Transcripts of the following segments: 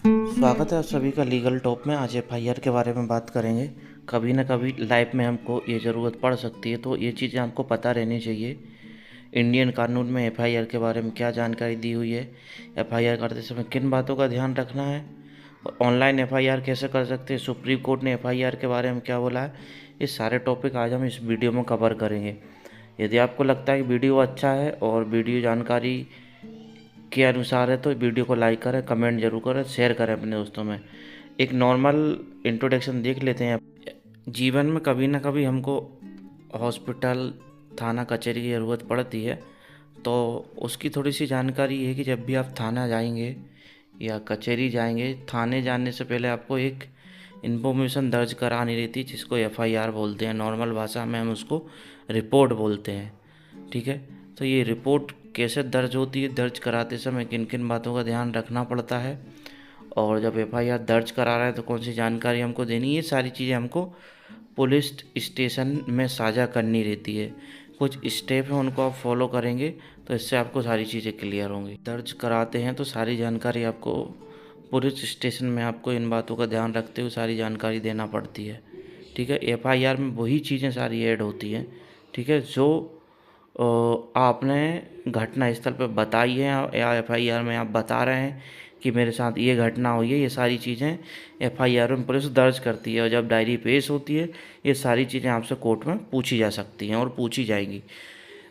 स्वागत है आप सभी का लीगल टॉप में। आज एफआईआर के बारे में बात करेंगे। कभी ना कभी लाइफ में हमको ये ज़रूरत पड़ सकती है, तो ये चीज़ें हमको पता रहनी चाहिए। इंडियन कानून में एफआईआर के बारे में क्या जानकारी दी हुई है, एफआईआर करते समय किन बातों का ध्यान रखना है, और ऑनलाइन एफआईआर कैसे कर सकते हैं, सुप्रीम कोर्ट ने एफआईआर के बारे में क्या बोला है, ये सारे टॉपिक आज हम इस वीडियो में कवर करेंगे। यदि आपको लगता है कि वीडियो अच्छा है और वीडियो जानकारी के अनुसार है तो वीडियो को लाइक करें, कमेंट जरूर करें, शेयर करें अपने दोस्तों में। एक नॉर्मल इंट्रोडक्शन देख लेते हैं। जीवन में कभी ना कभी हमको हॉस्पिटल, थाना, कचहरी की ज़रूरत पड़ती है, तो उसकी थोड़ी सी जानकारी है कि जब भी आप थाना जाएंगे या कचहरी जाएंगे, थाने जाने से पहले आपको एक इन्फॉर्मेशन दर्ज करानी रहती है, जिसको एफआईआर बोलते हैं। नॉर्मल भाषा में हम उसको रिपोर्ट बोलते हैं, ठीक है। तो ये रिपोर्ट कैसे दर्ज होती है, दर्ज कराते समय किन किन बातों का ध्यान रखना पड़ता है, और जब एफआईआर दर्ज करा रहा है तो कौन सी जानकारी हमको देनी है, ये सारी चीज़ें हमको पुलिस स्टेशन में साझा करनी रहती है। कुछ स्टेप हैं, उनको आप फॉलो करेंगे तो इससे आपको सारी चीज़ें क्लियर होंगी। दर्ज कराते हैं तो सारी जानकारी आपको पुलिस स्टेशन में, आपको इन बातों का ध्यान रखते हुए सारी जानकारी देना पड़ती है, ठीक है। एफआईआर में वही चीज़ें सारी ऐड होती हैं, ठीक है, जो आपने घटना स्थल पर बताई है या एफआईआर में आप बता रहे हैं कि मेरे साथ ये घटना हुई है। ये सारी चीज़ें एफआईआर में पुलिस दर्ज करती है, और जब डायरी पेश होती है ये सारी चीज़ें आपसे कोर्ट में पूछी जा सकती हैं और पूछी जाएंगी।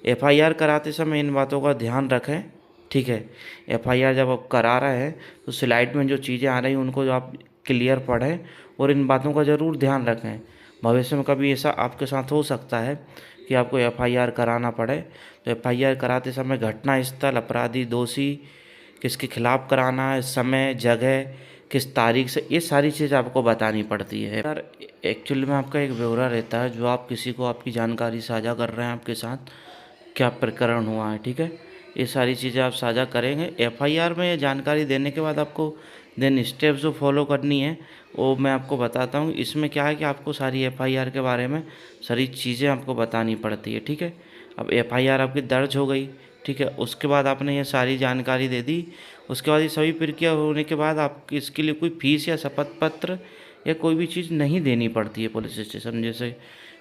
एफआईआर कराते समय इन बातों का ध्यान रखें, ठीक है। एफआईआर जब आप करा रहे हैं तो स्लाइड में जो चीज़ें आ रही हैं उनको जो आप क्लियर पढ़ें और इन बातों का ज़रूर ध्यान रखें। भविष्य में कभी ऐसा आपके साथ हो सकता है कि आपको एफआईआर कराना पड़े, तो एफआईआर कराते समय घटना स्थल, अपराधी, दोषी किसके खिलाफ कराना है, समय, जगह, किस तारीख से, ये सारी चीज़ आपको बतानी पड़ती है। यार एक्चुअली में आपका एक ब्यौरा रहता है जो आप किसी को आपकी जानकारी साझा कर रहे हैं, आपके साथ क्या प्रकरण हुआ है, ठीक है। ये सारी चीज़ें आप साझा करेंगे। एफआईआर में ये जानकारी देने के बाद आपको देन स्टेप्स जो फॉलो करनी है वो मैं आपको बताता हूँ। इसमें क्या है कि आपको सारी एफआईआर के बारे में सारी चीज़ें आपको बतानी पड़ती है, ठीक है। अब एफआईआर आपकी दर्ज हो गई, ठीक है, उसके बाद आपने ये सारी जानकारी दे दी। उसके बाद ये सभी प्रक्रिया होने के बाद आपकी इसके लिए कोई फीस या शपथ पत्र या कोई भी चीज़ नहीं देनी पड़ती है पुलिस स्टेशन। जैसे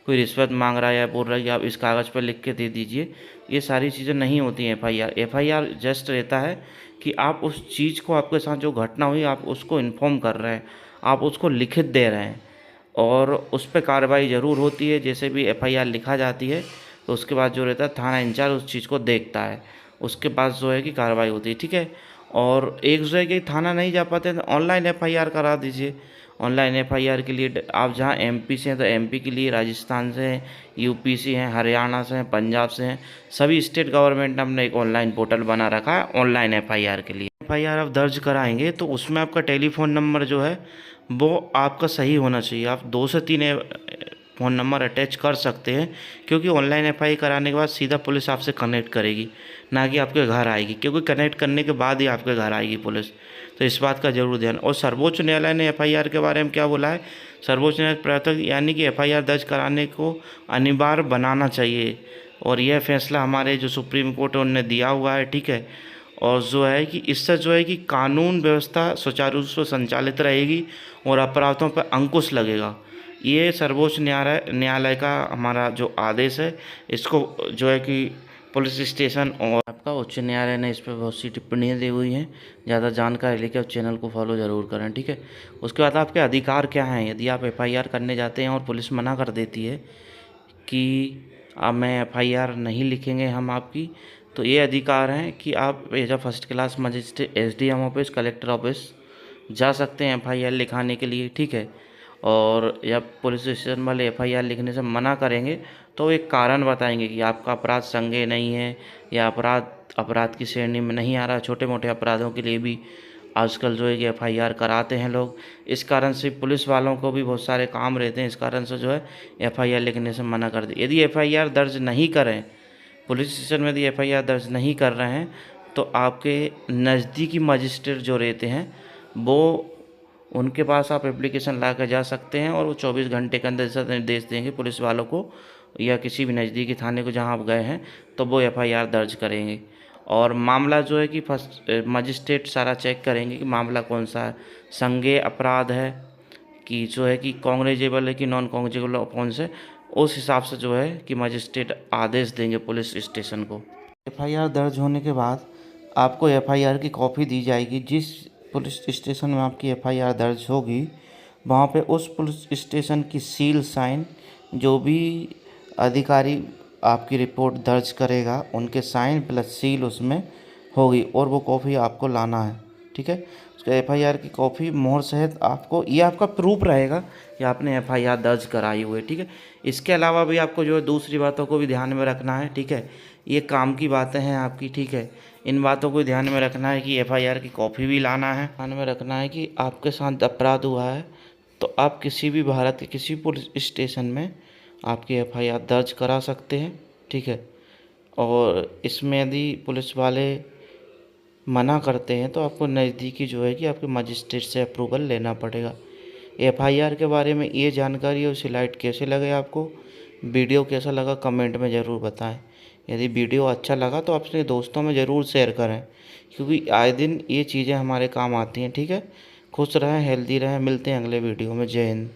कोई रिश्वत मांग रहा है या बोल रहा है कि आप इस कागज़ पर लिख के दे दीजिए, ये सारी चीज़ें नहीं होती हैं। एफआईआर जस्ट रहता है कि आप उस चीज़ को, आपके साथ जो घटना हुई आप उसको इन्फॉर्म कर रहे हैं, आप उसको लिखित दे रहे हैं, और उस पर कार्रवाई ज़रूर होती है। जैसे भी एफआईआर लिखा जाती है तो उसके बाद जो रहता है थाना इंचार्ज उस चीज़ को देखता है, उसके बाद जो है कि कार्रवाई होती है, ठीक है। और एक जो है कि थाना नहीं जा पाते तो ऑनलाइन एफआईआर करा दीजिए। ऑनलाइन एफआईआर के लिए आप जहाँ एमपी से हैं तो एमपी के लिए, राजस्थान से हैं, यूपी से हैं, हरियाणा से हैं, पंजाब से हैं, सभी स्टेट गवर्नमेंट ने अपने एक ऑनलाइन पोर्टल बना रखा है ऑनलाइन एफआईआर के लिए। एफआईआर आप दर्ज कराएंगे तो उसमें आपका टेलीफोन नंबर जो है वो आपका सही होना चाहिए। आप 2 से 3 फ़ोन नंबर अटैच कर सकते हैं, क्योंकि ऑनलाइन एफआईआर कराने के बाद सीधा पुलिस आपसे कनेक्ट करेगी, ना कि आपके घर आएगी, क्योंकि कनेक्ट करने के बाद ही आपके घर आएगी पुलिस। तो इस बात का जरूर ध्यान। और सर्वोच्च न्यायालय ने एफआईआर के बारे में क्या बोला है, सर्वोच्च न्यायालय प्रवर्तक यानी कि एफआईआर दर्ज कराने को अनिवार्य बनाना चाहिए, और यह फैसला हमारे जो सुप्रीम कोर्ट है उनने दिया हुआ है, ठीक है। और जो है कि इससे जो है कि कानून व्यवस्था सुचारू रूप से संचालित रहेगी और अपराधों पर अंकुश लगेगा। ये सर्वोच्च न्यायालय का हमारा जो आदेश है, इसको जो है कि पुलिस स्टेशन और आपका उच्च न्यायालय ने इस पर बहुत सी टिप्पणियाँ दी हुई हैं। ज़्यादा जानकारी लेकर उस चैनल को फॉलो ज़रूर करें, ठीक है। उसके बाद आपके अधिकार क्या हैं। यदि आप एफआईआर करने जाते हैं और पुलिस मना कर देती है कि अब मैं एफआईआर नहीं लिखेंगे हम आपकी, तो ये अधिकार हैं कि आप as a first class magistrate SDM office, collector office जा सकते हैं एफआईआर लिखाने के लिए, ठीक है। और जब पुलिस स्टेशन वाले एफआईआर लिखने से मना करेंगे तो एक कारण बताएंगे कि आपका अपराध संज्ञेय नहीं है या अपराध की श्रेणी में नहीं आ रहा। छोटे मोटे अपराधों के लिए भी आजकल जो है कि एफआईआर कराते हैं लोग। इस कारण से पुलिस वालों को भी बहुत सारे काम रहते हैं, इस कारण से जो है एफआईआर लिखने से मना कर दी। यदि एफआईआर दर्ज नहीं करें, पुलिस स्टेशन में यदि एफआईआर दर्ज नहीं कर रहे हैं, तो आपके नज़दीकी मजिस्ट्रेट जो रहते हैं वो, उनके पास आप एप्लीकेशन ला कर जा सकते हैं, और वो 24 घंटे के अंदर दिशा निर्देश देंगे पुलिस वालों को या किसी भी नज़दीकी थाने को जहां आप गए हैं, तो वो एफआईआर दर्ज करेंगे। और मामला जो है कि फर्स्ट मजिस्ट्रेट सारा चेक करेंगे कि मामला कौन सा है, संज्ञेय अपराध है कि जो है कि कॉग्निजेबल है कि नॉन कॉग्निजेबल ऑफेंस है। उस हिसाब से जो है कि मजिस्ट्रेट आदेश देंगे पुलिस स्टेशन को। एफआईआर दर्ज होने के बाद आपको एफआईआर की कॉपी दी जाएगी। जिस पुलिस स्टेशन में आपकी एफआईआर दर्ज होगी वहाँ पे उस पुलिस स्टेशन की सील साइन, जो भी अधिकारी आपकी रिपोर्ट दर्ज करेगा उनके साइन प्लस सील उसमें होगी और वो कॉपी आपको लाना है। ठीक है, उसका एफआईआर की कॉपी मोहर सहित आपको, ये आपका प्रूफ रहेगा कि आपने एफआईआर दर्ज कराई हुई है। ठीक है, इसके अलावा भी आपको जो है दूसरी बातों को भी ध्यान में रखना है। ठीक है, ये काम की बातें हैं आपकी। ठीक है, इन बातों को ध्यान में रखना है कि एफआईआर की कॉपी भी लाना है। ध्यान में रखना है कि आपके साथ अपराध हुआ है तो आप किसी भी भारत के किसी पुलिस स्टेशन में आपकी एफआईआर दर्ज करा सकते हैं। ठीक है, और इसमें यदि पुलिस वाले मना करते हैं तो आपको नज़दीकी जो है कि आपके मजिस्ट्रेट से अप्रूवल लेना पड़ेगा। एफआईआर के बारे में ये जानकारी और स्लाइड कैसे लगे आपको, वीडियो कैसा लगा कमेंट में ज़रूर बताएं। यदि वीडियो अच्छा लगा तो अपने दोस्तों में ज़रूर शेयर करें, क्योंकि आए दिन ये चीज़ें हमारे काम आती हैं। ठीक है, खुश रहें, हेल्दी रहें, मिलते हैं अगले वीडियो में। जय हिंद।